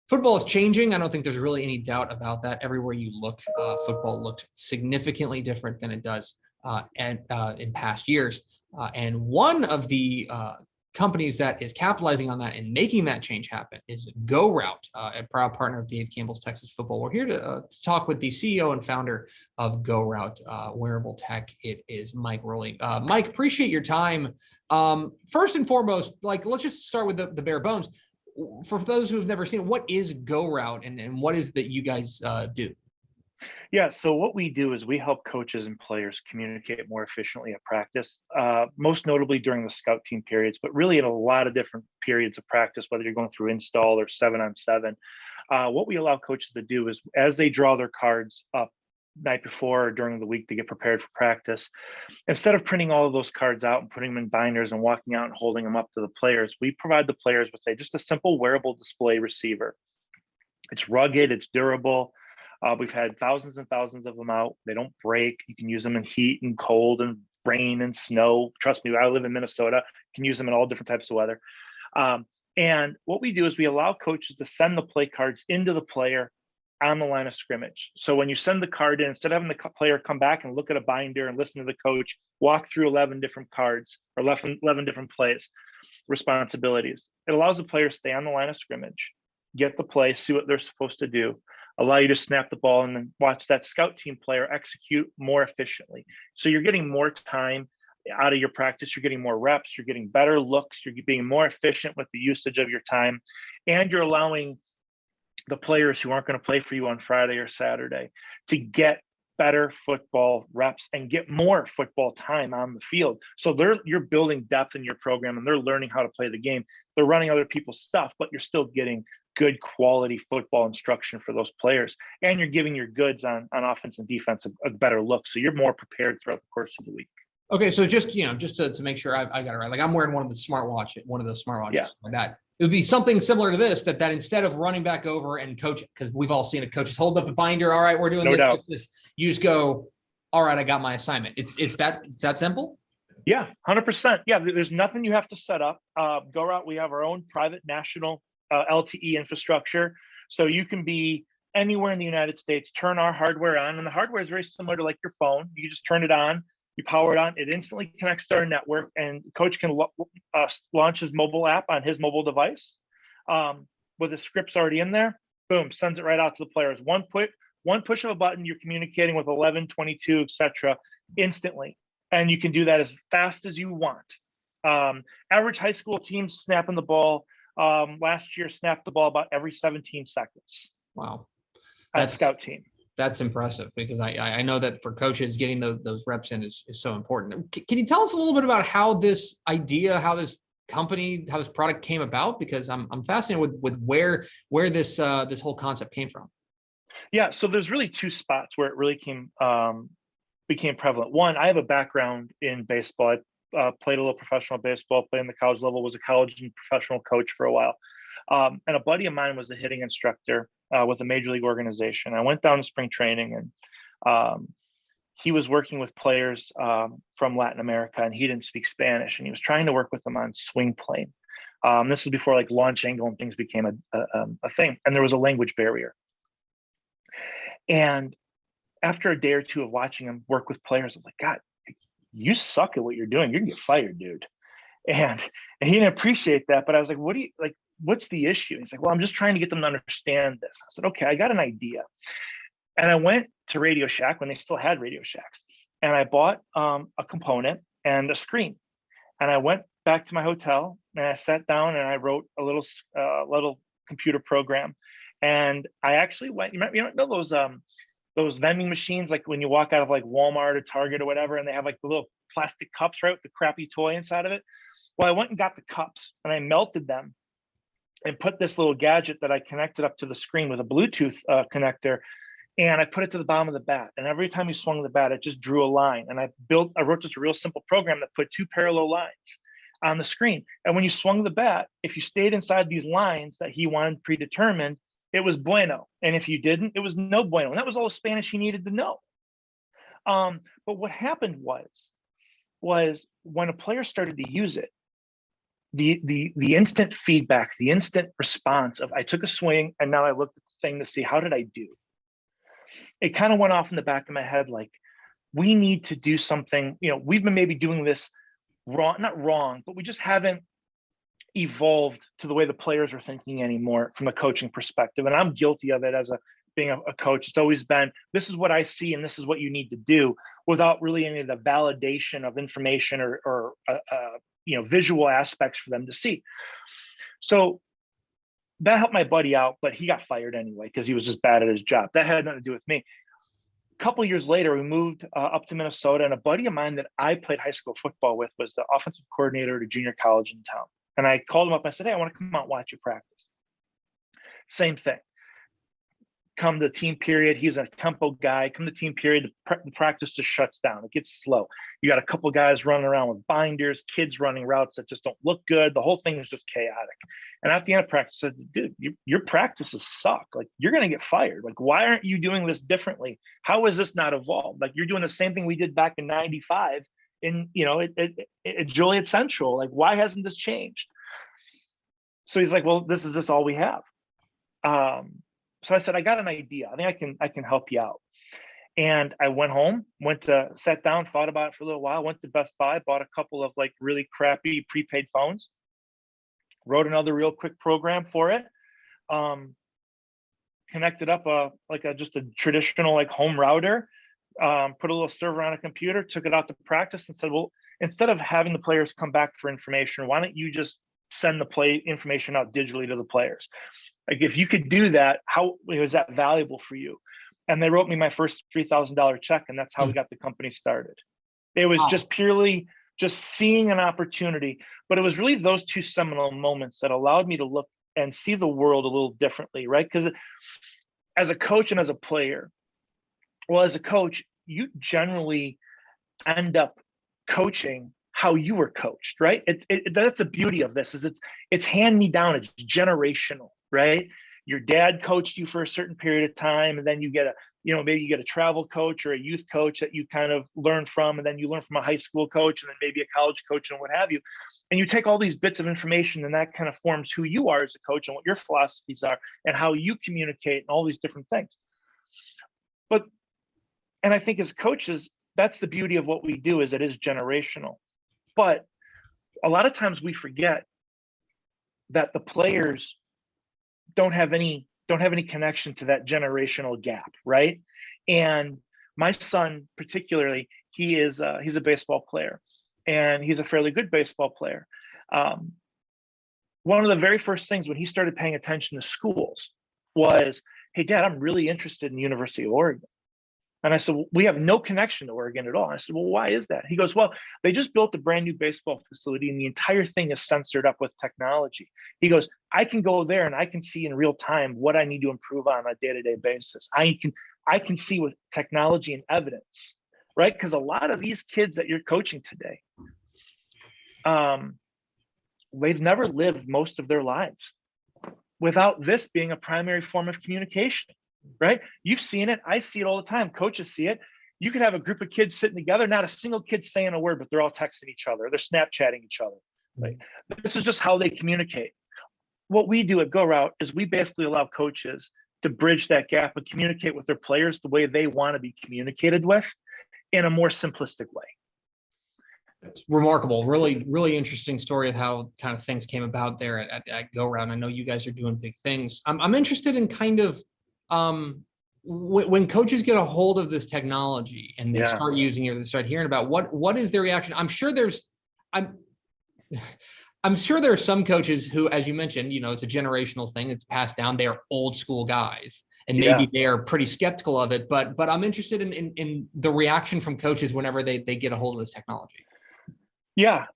Football is changing. I don't think there's really any doubt about that. Everywhere you look, football looks significantly different than it does in past years. And one of the companies that is capitalizing on that and making that change happen is GoRout, a proud partner of Dave Campbell's Texas Football. We're here to talk with the CEO and founder of GoRout Wearable Tech. It is Mike Rolih. Mike, appreciate your time. First and foremost, let's just start with the bare bones. For those who have never seen it, what is GoRout and what is that you guys do? Yeah, so what we do is we help coaches and players communicate more efficiently at practice, most notably during the scout team periods, but really in a lot of different periods of practice, whether you're going through install or 7-on-7. What we allow coaches to do is as they draw their cards up night before or during the week to get prepared for practice, instead of printing all of those cards out and putting them in binders and walking out and holding them up to the players, we provide the players with just a simple wearable display receiver. It's rugged, it's durable. We've had thousands and thousands of them out. They don't break. You can use them in heat and cold and rain and snow. Trust me, I live in Minnesota. You can use them in all different types of weather. And what we do is we allow coaches to send the play cards into the player on the line of scrimmage. So when you send the card in, instead of having the player come back and look at a binder and listen to the coach walk through 11 different cards or 11 different plays, responsibilities, it allows the player to stay on the line of scrimmage, get the play, see what they're supposed to do, allow you to snap the ball and then watch that scout team player execute more efficiently. So you're getting more time out of your practice, you're getting more reps, you're getting better looks, you're being more efficient with the usage of your time, and you're allowing the players who aren't going to play for you on Friday or Saturday to get better football reps and get more football time on the field. So you're building depth in your program and they're learning how to play the game. They're running other people's stuff, but you're still getting good quality football instruction for those players. And you're giving your goods on offense and defense a better look. So you're more prepared throughout the course of the week. Okay, so just to make sure I got it right, I'm wearing one of those smartwatches Yeah. like that. It would be something similar to this, that instead of running back over and coach, because we've all seen it, coaches hold up a binder, all right, we're doing this. You just go, all right, I got my assignment. It's that simple? Yeah, 100%. Yeah, there's nothing you have to set up. GoRout, we have our own private national LTE infrastructure. So you can be anywhere in the United States, turn our hardware on, and the hardware is very similar to your phone. You just turn it on, you power it on, it instantly connects to our network, and coach can launch his mobile app on his mobile device with the scripts already in there. Boom, sends it right out to the players. One push of a button, you're communicating with 11, 22, etc. instantly, and you can do that as fast as you want. Average high school teams snapping the ball last year snapped the ball about every 17 seconds. Wow, that's scout team. That's impressive, because I know that for coaches, getting those reps in is so important. Can you tell us a little bit about how this idea, how this company, how this product came about? Because I'm fascinated with where this whole concept came from. Yeah, so there's really two spots where it really became prevalent. One, I have a background in baseball. I played a little professional baseball, played in the college level, was a college and professional coach for a while. And a buddy of mine was a hitting instructor with a major league organization. I went down to spring training, and he was working with players from Latin America, and he didn't speak Spanish, and he was trying to work with them on swing plane. This was before launch angle and things became a thing, and there was a language barrier. And after a day or two of watching him work with players, I was like, God, you suck at what you're doing. You're gonna get fired, dude. And he didn't appreciate that, but I was like, what's the issue? He's like, well, I'm just trying to get them to understand this. I said, okay, I got an idea. And I went to Radio Shack when they still had Radio Shacks, and I bought a component and a screen. And I went back to my hotel and I sat down and I wrote a little computer program. And I actually went, you know those vending machines, when you walk out of Walmart or Target or whatever, and they have the little plastic cups, right, with the crappy toy inside of it. Well, I went and got the cups and I melted them and put this little gadget that I connected up to the screen with a Bluetooth connector, and I put it to the bottom of the bat. And every time you swung the bat, it just drew a line. And I wrote just a real simple program that put two parallel lines on the screen. And when you swung the bat, if you stayed inside these lines that he wanted predetermined, it was bueno. And if you didn't, it was no bueno. And that was all the Spanish he needed to know. But what happened was when a player started to use it, the instant feedback, the instant response of I took a swing and now I looked at the thing to see how did I do. It kind of went off in the back of my head like, we need to do something. We've been maybe doing this wrong, not wrong, but we just haven't evolved to the way the players are thinking anymore from a coaching perspective. And I'm guilty of it as being a coach. It's always been, this is what I see and this is what you need to do, without really any of the validation of information or visual aspects for them to see. So that helped my buddy out, but he got fired anyway because he was just bad at his job. That had nothing to do with me. A couple of years later, we moved up to Minnesota, and a buddy of mine that I played high school football with was the offensive coordinator at a junior college in town. And I called him up. I said, hey, I want to come out and watch you practice. Same thing. Come to team period, he's a tempo guy. Come to team period, the practice just shuts down. It gets slow. You got a couple guys running around with binders, kids running routes that just don't look good. The whole thing is just chaotic. And at the end of practice, I said, dude, your practices suck. Like, you're going to get fired. Like, why aren't you doing this differently? How is this not evolved? Like, you're doing the same thing we did back in '95 in, at Joliet Central. Like, why hasn't this changed? So he's like, well, this is all we have. So I said, I got an idea. I think I can help you out. And I went home, sat down, thought about it for a little while, went to Best Buy, bought a couple of like really crappy prepaid phones, wrote another real quick program for it, connected up just a traditional like home router, put a little server on a computer, took it out to practice and said, well, instead of having the players come back for information, why don't you just send the play information out digitally to the players? Like, if you could do that, how is that valuable for you? And they wrote me my first $3,000 check, and that's how we got the company started. It was just purely just seeing an opportunity, but it was really those two seminal moments that allowed me to look and see the world a little differently, right? Because as a coach and as a player, well, as a coach, you generally end up coaching how you were coached, right? That's the beauty of this, is it's hand me down, it's generational, right? Your dad coached you for a certain period of time, and then you get maybe you get a travel coach or a youth coach that you kind of learn from, and then you learn from a high school coach, and then maybe a college coach and what have you. And you take all these bits of information, and that kind of forms who you are as a coach and what your philosophies are and how you communicate and all these different things. And I think as coaches, that's the beauty of what we do, is it is generational. But a lot of times we forget that the players don't have any connection to that generational gap, right? And my son particularly, he's a baseball player, and he's a fairly good baseball player. One of the very first things when he started paying attention to schools was, hey, Dad, I'm really interested in the University of Oregon. And I said, well, we have no connection to Oregon at all. And I said, well, why is that? He goes, well, they just built a brand new baseball facility, and the entire thing is censored up with technology. He goes, I can go there and I can see in real time what I need to improve on a day-to-day basis. I can see with technology and evidence, right? Because a lot of these kids that you're coaching today, they've never lived most of their lives without this being a primary form of communication. Right? You've seen it. I see it all the time. Coaches see it. You could have a group of kids sitting together, not a single kid saying a word, but they're all texting each other. They're Snapchatting each other. Right? This is just how they communicate. What we do at GoRout is we basically allow coaches to bridge that gap and communicate with their players the way they want to be communicated with, in a more simplistic way. It's remarkable. Really, really interesting story of how kind of things came about there at GoRout. I know you guys are doing big things. I'm interested in kind of when coaches get a hold of this technology and they start using it, they start hearing about what is their reaction. I'm sure there are some coaches who, as you mentioned, it's a generational thing. It's passed down. They are old school guys, and maybe they are pretty skeptical of it. But I'm interested in the reaction from coaches whenever they get a hold of this technology. Yeah,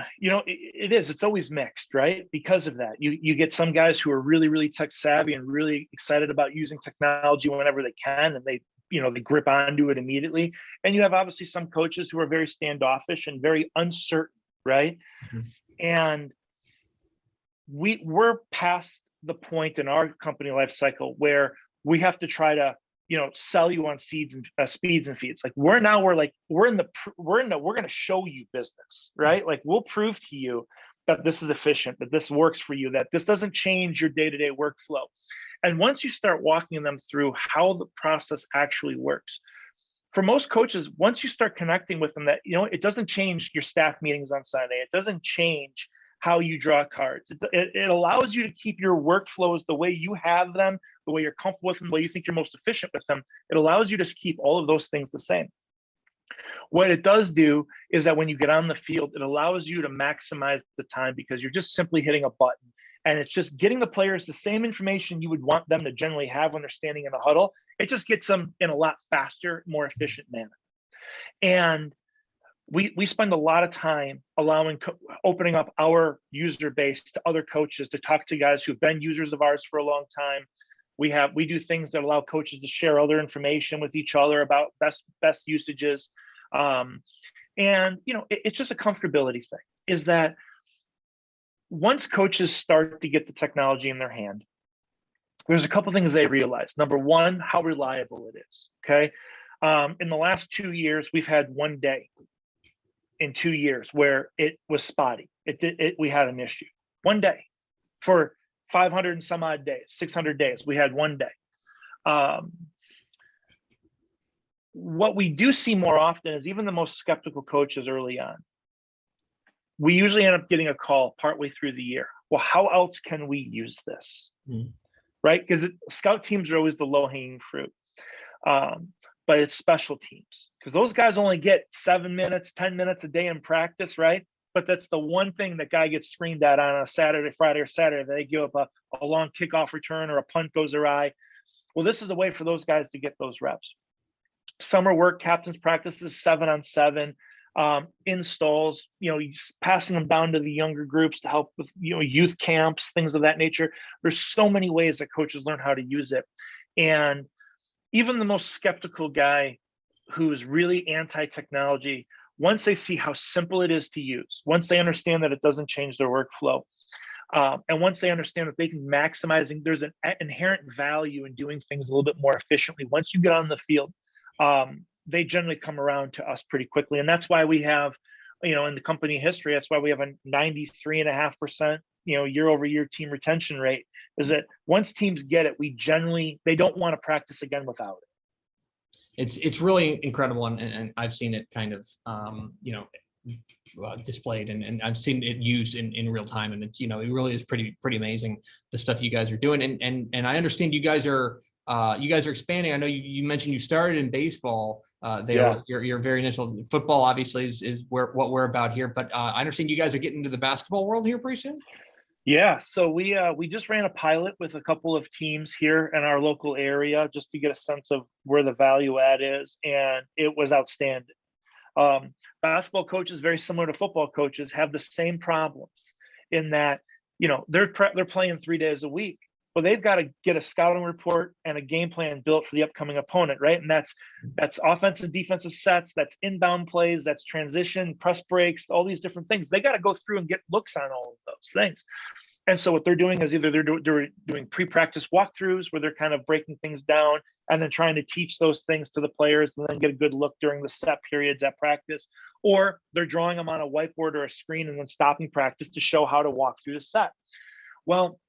it's always mixed, right? Because of that, you get some guys who are really, really tech savvy and really excited about using technology whenever they can, and they grip onto it immediately. And you have obviously some coaches who are very standoffish and very uncertain, right? Mm-hmm. And we're past the point in our company life cycle where we have to try to sell you on speeds and feeds. Like we're going to show you business, right? Like we'll prove to you that this is efficient, that this works for you, that this doesn't change your day-to-day workflow. And once you start walking them through how the process actually works, for most coaches, once you start connecting with them, that, it doesn't change your staff meetings on Sunday. It doesn't change how you draw cards. It allows you to keep your workflows the way you have them, the way you're comfortable with them, the way you think you're most efficient with them. It allows you to keep all of those things the same. What it does do is that when you get on the field, it allows you to maximize the time, because you're just simply hitting a button, and it's just getting the players the same information you would want them to generally have when they're standing in a huddle. It just gets them in a lot faster, more efficient manner. And we spend a lot of time opening up our user base to other coaches, to talk to guys who've been users of ours for a long time. We do things that allow coaches to share other information with each other about best usages. And it's just a comfortability thing, is that once coaches start to get the technology in their hand, there's a couple things they realize. Number one, how reliable it is. Okay. In the last 2 years, we've had one day in 2 years where it was spotty. We had an issue. One day for 500 and some odd days, 600 days, we had one day. What we do see more often is even the most skeptical coaches early on, we usually end up getting a call partway through the year. Well, how else can we use this? Right? Because scout teams are always the low-hanging fruit. But it's special teams, because those guys only get 7 minutes, 10 minutes a day in practice, right? But that's the one thing that guy gets screamed at on a Friday or Saturday. They give up a long kickoff return, or a punt goes awry. Well, this is a way for those guys to get those reps. Summer work, captain's practices, 7-on-7, installs, passing them down to the younger groups to help with, youth camps, things of that nature. There's so many ways that coaches learn how to use it. And even the most skeptical guy who's really anti-technology, once they see how simple it is to use, once they understand that it doesn't change their workflow, and once they understand that they can maximizing, there's an inherent value in doing things a little bit more efficiently. Once you get on the field, they generally come around to us pretty quickly. And that's why we have, in the company history, that's why we have a 93.5%, year over year team retention rate, is that once teams get it, they don't want to practice again without it. It's really incredible. And I've seen it kind of, displayed, and I've seen it used in real time. And it's, it really is pretty amazing, the stuff you guys are doing. And I understand you guys are expanding. I know you mentioned you started in baseball. Your very initial football obviously is what we're about here, but I understand you guys are getting into the basketball world here pretty soon. Yeah, so we just ran a pilot with a couple of teams here in our local area, just to get a sense of where the value add is, and it was outstanding. Basketball coaches, very similar to football coaches, have the same problems in that they're playing 3 days a week. Well, they've got to get a scouting report and a game plan built for the upcoming opponent, right? And that's offensive, defensive sets, that's inbound plays, that's transition, press breaks, all these different things. They got to go through and get looks on all of those things. And so what they're doing is either they're doing pre-practice walkthroughs where they're kind of breaking things down and then trying to teach those things to the players and then get a good look during the set periods at practice, or they're drawing them on a whiteboard or a screen and then stopping practice to show how to walk through the set. Well,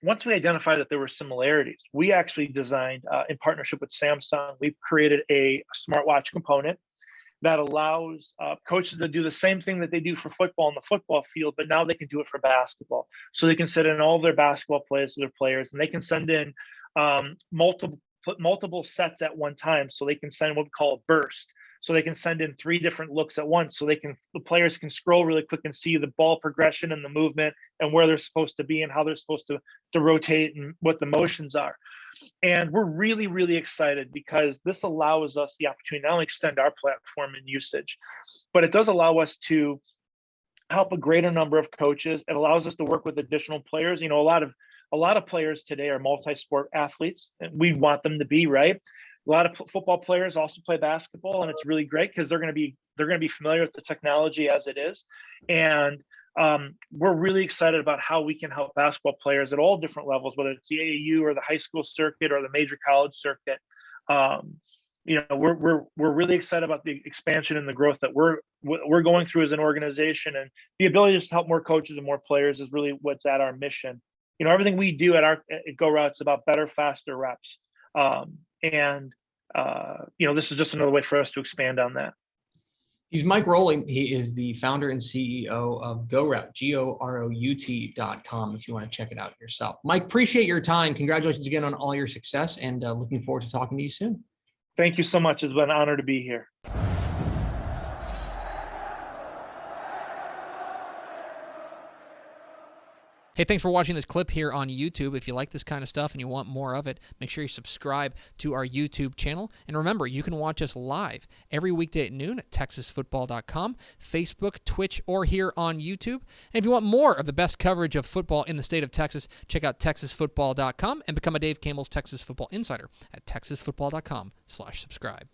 once we identified that there were similarities, we actually designed, in partnership with Samsung, we've created a smartwatch component that allows coaches to do the same thing that they do for football in the football field, but now they can do it for basketball. So they can set in all their basketball plays to their players, and they can send in multiple sets at one time. So they can send what we call a burst. So they can send in 3 different looks at once. So the players can scroll really quick and see the ball progression and the movement and where they're supposed to be and how they're supposed to rotate and what the motions are. And we're really, really excited because this allows us the opportunity to not only extend our platform and usage, but it does allow us to help a greater number of coaches. It allows us to work with additional players. A lot of players today are multi-sport athletes, and we want them to be, right? A lot of football players also play basketball, and it's really great because they're going to be familiar with the technology as it is. And we're really excited about how we can help basketball players at all different levels, whether it's the AAU or the high school circuit or the major college circuit, we're really excited about the expansion and the growth that we're going through as an organization, and the ability just to help more coaches and more players is really what's at our mission. Everything we do at GoRout is about better, faster reps, and this is just another way for us to expand on that. He's Mike Rolih. He is the founder and CEO of GoRout, GoRout.com, if you want to check it out yourself. Mike, appreciate your time. Congratulations again on all your success, and looking forward to talking to you soon. Thank you so much. It's been an honor to be here. Hey, thanks for watching this clip here on YouTube. If you like this kind of stuff and you want more of it, make sure you subscribe to our YouTube channel. And remember, you can watch us live every weekday at noon at TexasFootball.com, Facebook, Twitch, or here on YouTube. And if you want more of the best coverage of football in the state of Texas, check out TexasFootball.com and become a Dave Campbell's Texas Football Insider at TexasFootball.com/subscribe.